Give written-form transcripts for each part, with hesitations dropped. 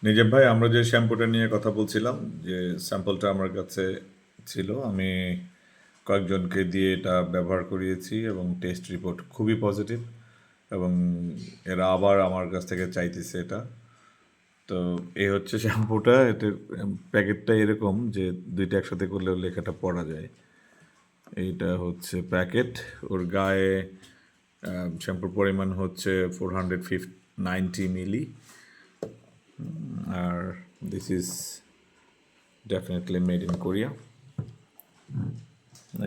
নিজেব ভাই, আমরা যে শ্যাম্পুটা নিয়ে কথা বলছিলাম, যে স্যাম্পলটা আমার কাছে ছিল, আমি কয়েকজনকে দিয়ে এটা ব্যবহার করিয়েছি এবং টেস্ট রিপোর্ট খুবই পজিটিভ এবং এরা আবার আমার কাছ থেকে চাইতেছে এটা। তো এই হচ্ছে শ্যাম্পুটা। এটার প্যাকেটটা এরকম যে দুইটা একসাথে করলে লেখাটা পড়া যায়। এইটা হচ্ছে প্যাকেট। ওর গায়ে শ্যাম্পুর পরিমাণ হচ্ছে 490 মিলি। আর this is definitely made in Korea.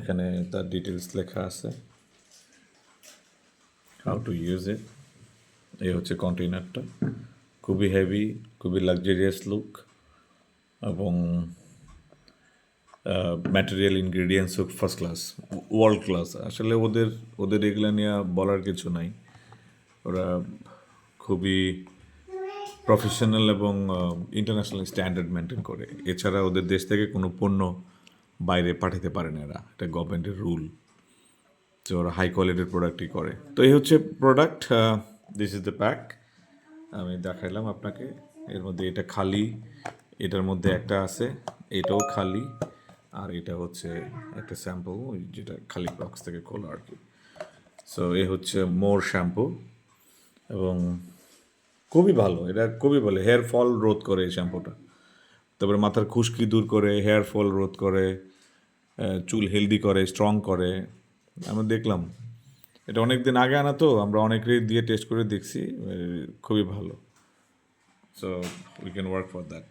এখানে তার ডিটেলস লেখা আছে, হাউ টু ইউজ ইট। এই হচ্ছে কন্টেইনারটা, খুবই হেভি, খুবই লাক্সারিয়াস লুক এবং ম্যাটেরিয়াল ইনগ্রিডিয়েন্টসও ফার্স্ট ক্লাস, ওয়ার্ল্ড ক্লাস। আসলে ওদের ওদের এগুলো নিয়ে বলার কিছু নাই। ওরা খুবই প্রফেশনাল এবং ইন্টারন্যাশনাল স্ট্যান্ডার্ড মেনটেন করে। এছাড়া ওদের দেশ থেকে কোনো পণ্য বাইরে পাঠাতে পারে না এরা, এটা গভর্নমেন্টের রুল। তো ওরা হাই কোয়ালিটির প্রোডাক্টই করে। তো এই হচ্ছে product, this is the pack. আমি দেখাইলাম আপনাকে। এর মধ্যে এটা খালি, এটার মধ্যে একটা আছে, এটাও খালি, আর এটা হচ্ছে একটা শ্যাম্পু যেটা খালি বক্স থেকে খোলা আর কি। সো এ হচ্ছে মোর শ্যাম্পু এবং খুবই ভালো, এটা খুবই ভালো। হেয়ার ফল রোধ করে এই শ্যাম্পুটা, তারপরে মাথার খুশকি দূর করে, হেয়ার ফল রোধ করে, চুল হেলদি করে, স্ট্রং করে। আমি দেখলাম এটা অনেক দিন আগে আনা, তো আমরা অনেকেই দিয়ে টেস্ট করে দেখছি, খুবই ভালো। So we can work for that.